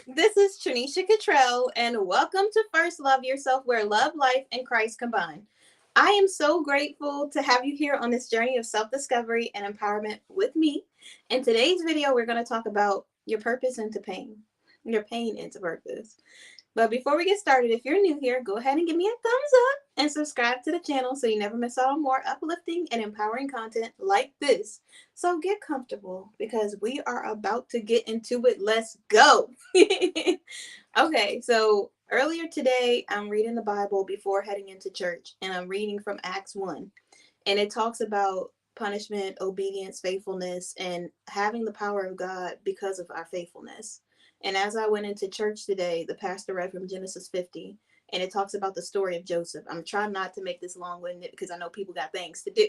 This is Trinesha Catrell, and welcome to First Love Yourself, where love, life, and Christ combine. I am so grateful to have you here on this journey of self discovery and empowerment with me. In today's video, we're going to talk about your purpose into pain, your pain into purpose. But before we get started, if you're new here, go ahead and give me a thumbs up and subscribe to the channel so you never miss out on more uplifting and empowering content like this. So get comfortable because we are about to get into it. Let's go. Okay, so earlier today, I'm reading the Bible before heading into church, and I'm reading from Acts 1. And it talks about punishment, obedience, faithfulness, and having the power of God because of our faithfulness. And as I went into church today, the pastor read from Genesis 50, and it talks about the story of Joseph. I'm trying not to make this long winded because I know people got things to do.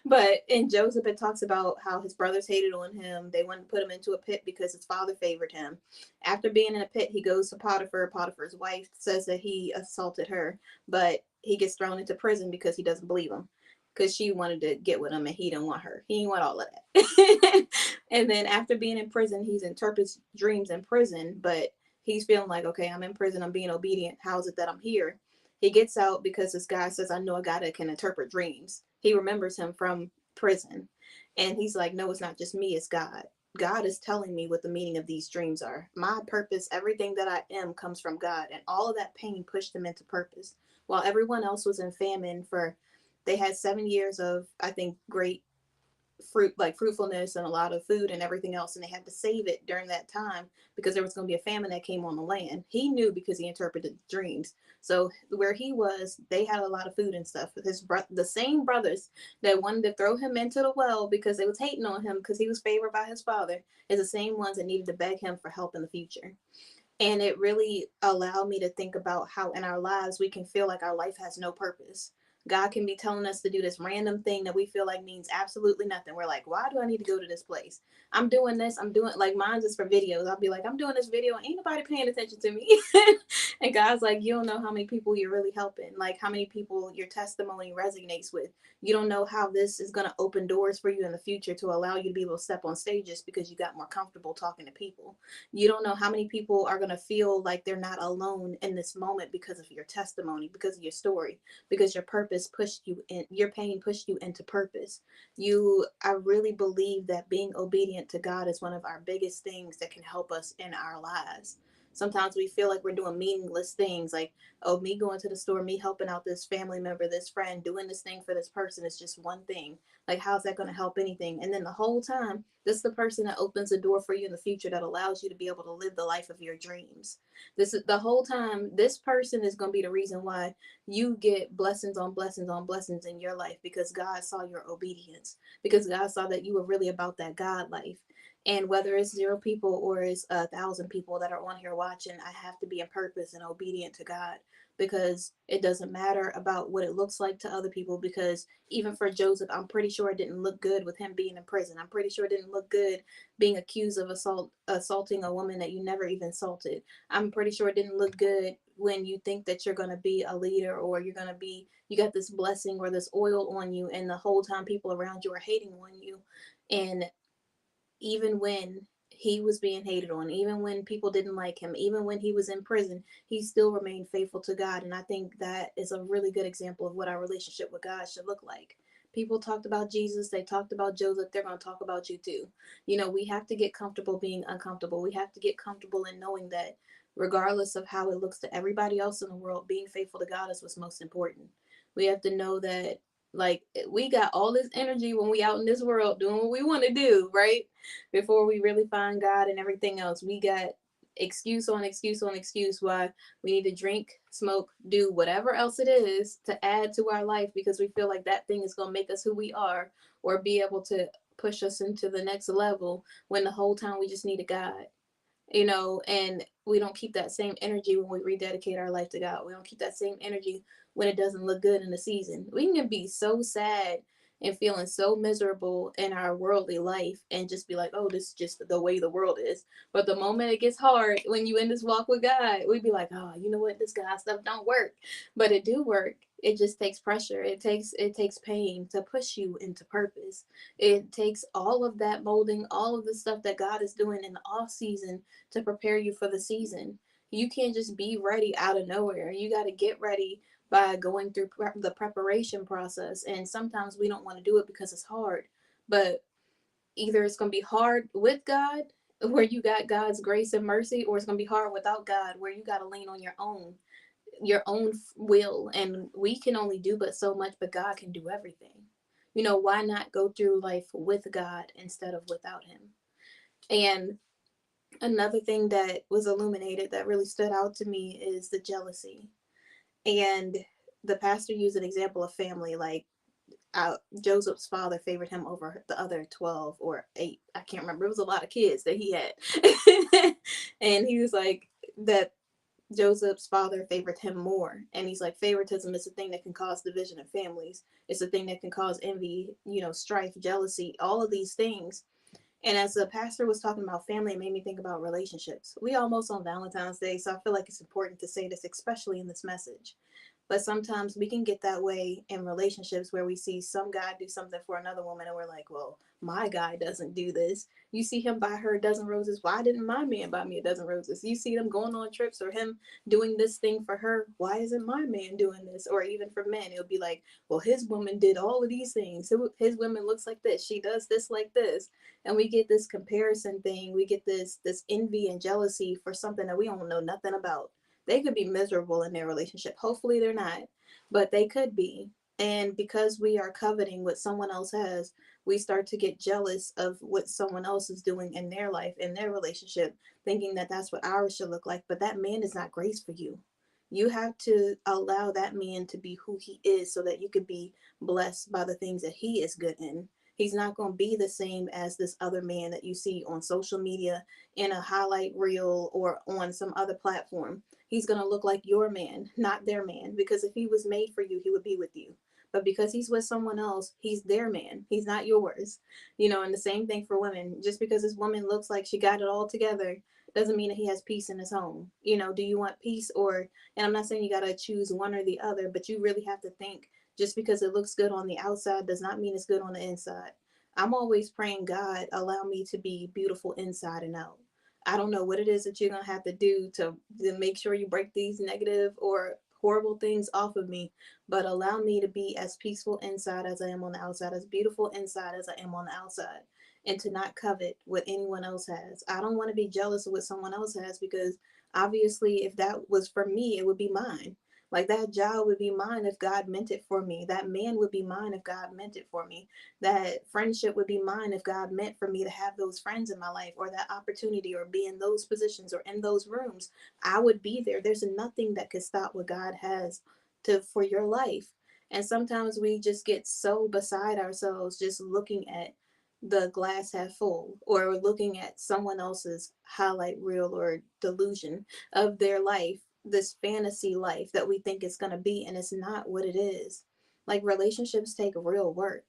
But in Joseph, it talks about how his brothers hated on him. They wanted to put him into a pit because his father favored him. After being in a pit, he goes to Potiphar. Potiphar's wife says that he assaulted her, but he gets thrown into prison because he doesn't believe him. Because she wanted to get with him and he didn't want her. He didn't want all of that. And then after being in prison, he's interprets dreams in prison, but he's feeling like, okay, I'm in prison, I'm being obedient. How is it that I'm here? He gets out because this guy says, I know a guy that can interpret dreams. He remembers him from prison. And he's like, no, it's not just me, it's God. God is telling me what the meaning of these dreams are. My purpose, everything that I am, comes from God. And all of that pain pushed him into purpose. While everyone else was in famine for, they had 7 years of, I think, great fruitfulness and a lot of food and everything else, and they had to save it during that time because there was going to be a famine that came on the land. He knew because he interpreted dreams. So where he was, they had a lot of food and stuff. The same brothers that wanted to throw him into the well because they was hating on him because he was favored by his father is the same ones that needed to beg him for help in the future. And it really allowed me to think about how in our lives we can feel like our life has no purpose. God can be telling us to do this random thing that we feel like means absolutely nothing. We're like, why do I need to go to this place? I'm doing this. I'm doing, like, mine's is for videos. I'll be like, I'm doing this video and ain't nobody paying attention to me. And God's like, you don't know how many people you're really helping, like how many people your testimony resonates with. You don't know how this is going to open doors for you in the future to allow you to be able to step on stages because you got more comfortable talking to people. You don't know how many people are going to feel like they're not alone in this moment because of your testimony, because of your story, because your purpose pushed you in, your pain pushed you into purpose. I really believe that being obedient to God is one of our biggest things that can help us in our lives. Sometimes we feel like we're doing meaningless things, like, oh, me going to the store, me helping out this family member, this friend, doing this thing for this person is just one thing. Like, how's that going to help anything? And then the whole time, this is the person that opens the door for you in the future that allows you to be able to live the life of your dreams. This is the whole time, this person is going to be the reason why you get blessings on blessings on blessings in your life because God saw your obedience, because God saw that you were really about that God life. And whether it's 0 people or it's 1,000 people that are on here watching, I have to be in purpose and obedient to God because it doesn't matter about what it looks like to other people. Because even for Joseph, I'm pretty sure it didn't look good with him being in prison. I'm pretty sure it didn't look good being accused of assaulting a woman that you never even assaulted. I'm pretty sure it didn't look good when you think that you're going to be a leader or you got this blessing or this oil on you, and the whole time people around you are hating on you. And even when he was being hated on, even when people didn't like him, even when he was in prison, he still remained faithful to God. And I think that is a really good example of what our relationship with God should look like. People talked about Jesus, they talked about Joseph, they're going to talk about you too. We have to get comfortable being uncomfortable. We have to get comfortable in knowing that regardless of how it looks to everybody else in the world, being faithful to God is what's most important. We have to know that, like, we got all this energy when we out in this world doing what we want to do, right? Before we really find God and everything else, we got excuse on excuse on excuse why we need to drink, smoke, do whatever else it is to add to our life because we feel like that thing is going to make us who we are or be able to push us into the next level when the whole time we just need a God. And we don't keep that same energy when we rededicate our life to God. We don't keep that same energy when it doesn't look good in the season. We can be so sad and feeling so miserable in our worldly life and just be like, oh, this is just the way the world is. But the moment it gets hard, when you in this walk with God, we'd be like, oh, you know what, this God stuff don't work. But it do work. It just takes pressure. It takes pain to push you into purpose. It takes all of that molding, all of the stuff that God is doing in the off season to prepare you for the season. You can't just be ready out of nowhere. You got to get ready by going through the preparation process. And sometimes we don't want to do it because it's hard. But either it's going to be hard with God, where you got God's grace and mercy, or it's going to be hard without God, where you got to lean on your own will. And we can only do but so much, but God can do everything. Why not go through life with God instead of without Him? And another thing that was illuminated that really stood out to me is the jealousy. And the pastor used an example of family, like Joseph's father favored him over the other 12 or 8. I can't remember. It was a lot of kids that he had. And he was like, that Joseph's father favored him more. And he's like, favoritism is a thing that can cause division in families. It's a thing that can cause envy, strife, jealousy, all of these things. And as the pastor was talking about family, it made me think about relationships. We almost on Valentine's Day, so I feel like it's important to say this, especially in this message. But sometimes we can get that way in relationships where we see some guy do something for another woman and we're like, well, my guy doesn't do this. You see him buy her a dozen roses. Why didn't my man buy me a dozen roses? You see them going on trips or him doing this thing for her. Why isn't my man doing this? Or even for men, it'll be like, well, his woman did all of these things. His woman looks like this. She does this like this. And we get this comparison thing. We get this envy and jealousy for something that we don't know nothing about. They could be miserable in their relationship. Hopefully they're not, but they could be. And because we are coveting what someone else has, we start to get jealous of what someone else is doing in their life, in their relationship, thinking that that's what ours should look like. But that man is not grace for you. You have to allow that man to be who he is so that you could be blessed by the things that he is good in. He's not going to be the same as this other man that you see on social media, in a highlight reel, or on some other platform. He's going to look like your man, not their man. Because if he was made for you, he would be with you. But because he's with someone else, he's their man. He's not yours. And the same thing for women. Just because this woman looks like she got it all together doesn't mean that he has peace in his home. Do you want peace, or, and I'm not saying you got to choose one or the other, but you really have to think, just because it looks good on the outside does not mean it's good on the inside. I'm always praying, God, allow me to be beautiful inside and out. I don't know what it is that you're going to have to do to make sure you break these negative or horrible things off of me, but allow me to be as peaceful inside as I am on the outside, as beautiful inside as I am on the outside, and to not covet what anyone else has. I don't want to be jealous of what someone else has, because obviously, if that was for me, it would be mine. Like, that job would be mine if God meant it for me. That man would be mine if God meant it for me. That friendship would be mine if God meant for me to have those friends in my life, or that opportunity, or be in those positions or in those rooms. I would be there. There's nothing that could stop what God has for your life. And sometimes we just get so beside ourselves, just looking at the glass half full, or looking at someone else's highlight reel or delusion of their life, this fantasy life that we think it's going to be, and it's not what it is. Like, relationships take real work.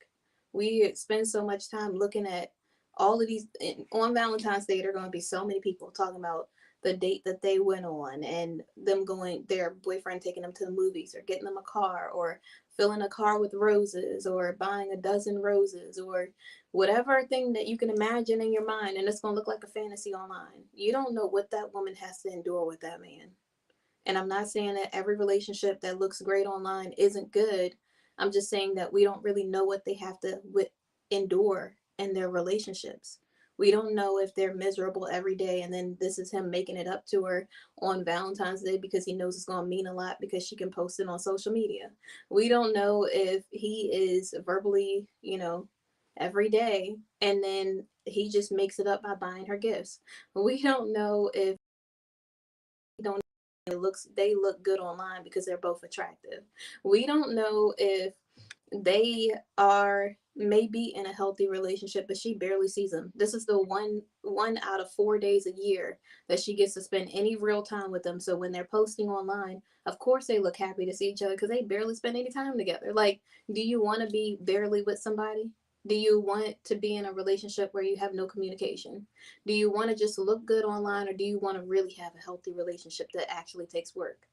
We spend so much time looking at all of these. On Valentine's Day, there are going to be so many people talking about the date that they went on, and them going, their boyfriend taking them to the movies, or getting them a car, or filling a car with roses, or buying a dozen roses, or whatever thing that you can imagine in your mind, and it's going to look like a fantasy online. You don't know what that woman has to endure with that man. And I'm not saying that every relationship that looks great online isn't good. I'm just saying that we don't really know what they have to endure in their relationships. We don't know if they're miserable every day, and then this is him making it up to her on Valentine's Day because he knows it's going to mean a lot because she can post it on social media. We don't know if he is verbally, every day, and then he just makes it up by buying her gifts. We don't know if don't they look good online because they're both attractive. We don't know if They are maybe in a healthy relationship, but she barely sees them. This is the one out of 4 days a year that she gets to spend any real time with them. So when they're posting online, of course they look happy to see each other because they barely spend any time together. Like, do you want to be barely with somebody? Do you want to be in a relationship where you have no communication? Do you want to just look good online, or do you want to really have a healthy relationship that actually takes work?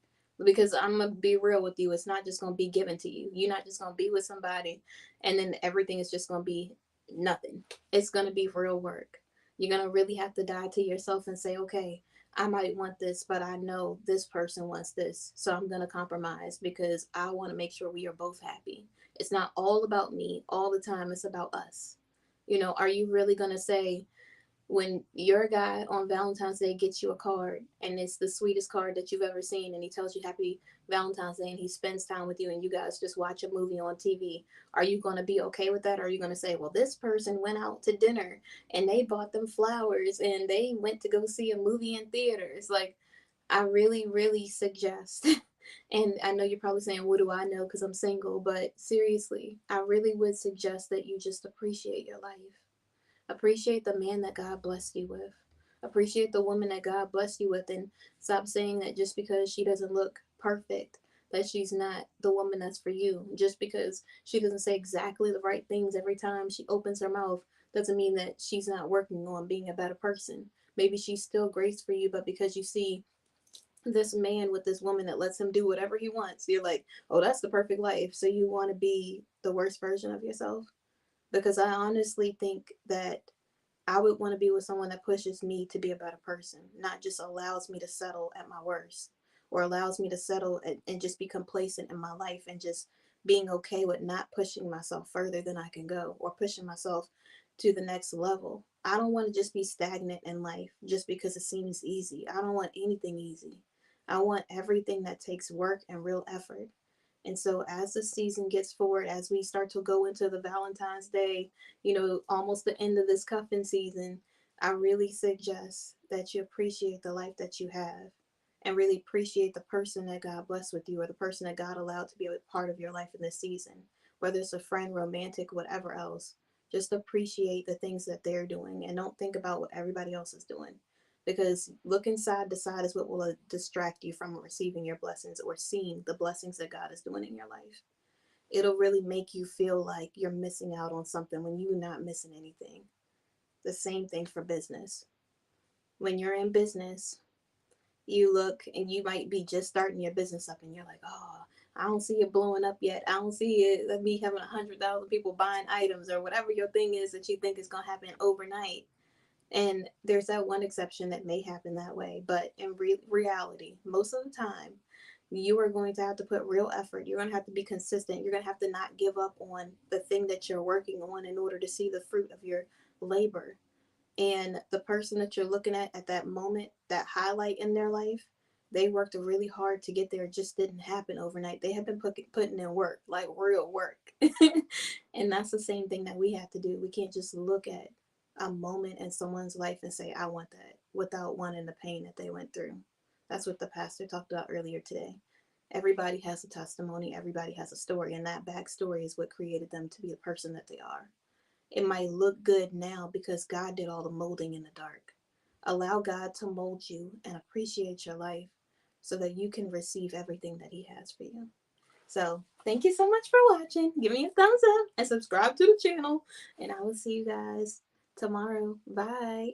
Because I'm gonna be real with you, it's not just gonna be given to you. You're not just gonna be with somebody and then everything is just gonna be nothing. It's gonna be real work. You're gonna really have to die to yourself and say, okay, I might want this, but I know this person wants this, so I'm gonna compromise because I want to make sure we are both happy. It's not all about me all the time, it's about us. Are you really gonna say, when your guy on Valentine's Day gets you a card and it's the sweetest card that you've ever seen, and he tells you happy Valentine's Day and he spends time with you and you guys just watch a movie on TV, are you going to be okay with that? Or are you going to say, well, this person went out to dinner and they bought them flowers and they went to go see a movie in theaters? Like, I really, really suggest, and I know you're probably saying, what do I know because I'm single? But seriously, I really would suggest that you just appreciate your life. Appreciate the man that God blessed you with. Appreciate the woman that God blessed you with, and stop saying that just because she doesn't look perfect, that she's not the woman that's for you. Just because she doesn't say exactly the right things every time she opens her mouth doesn't mean that she's not working on being a better person. Maybe she's still grace for you, but because you see this man with this woman that lets him do whatever he wants, you're like, oh, that's the perfect life. So you want to be the worst version of yourself? Because I honestly think that I would want to be with someone that pushes me to be a better person, not just allows me to settle at my worst, or allows me to settle and just be complacent in my life and just being okay with not pushing myself further than I can go, or pushing myself to the next level. I don't want to just be stagnant in life just because it seems easy. I don't want anything easy. I want everything that takes work and real effort. And so as the season gets forward, as we start to go into the Valentine's Day, almost the end of this cuffing season, I really suggest that you appreciate the life that you have and really appreciate the person that God blessed with you, or the person that God allowed to be a part of your life in this season, whether it's a friend, romantic, whatever else. Just appreciate the things that they're doing and don't think about what everybody else is doing, because looking side to side is what will distract you from receiving your blessings or seeing the blessings that God is doing in your life. It'll really make you feel like you're missing out on something when you're not missing anything. The same thing for business. When you're in business, you look and you might be just starting your business up and you're like, oh, I don't see it blowing up yet. I don't see it, me having 100,000 people buying items, or whatever your thing is that you think is going to happen overnight. And there's that one exception that may happen that way. But in reality, most of the time, you are going to have to put real effort. You're going to have to be consistent. You're going to have to not give up on the thing that you're working on in order to see the fruit of your labor. And the person that you're looking at that moment, that highlight in their life, they worked really hard to get there. It just didn't happen overnight. They have been putting in work, like real work. And that's the same thing that we have to do. We can't just look at a moment in someone's life and say, I want that, without wanting the pain that they went through. That's what the pastor talked about earlier today. Everybody has a testimony, everybody has a story, and that backstory is what created them to be the person that they are. It might look good now because God did all the molding in the dark. Allow God to mold you and appreciate your life so that you can receive everything that He has for you. So, thank you so much for watching. Give me a thumbs up and subscribe to the channel. And I will see you guys tomorrow. Bye.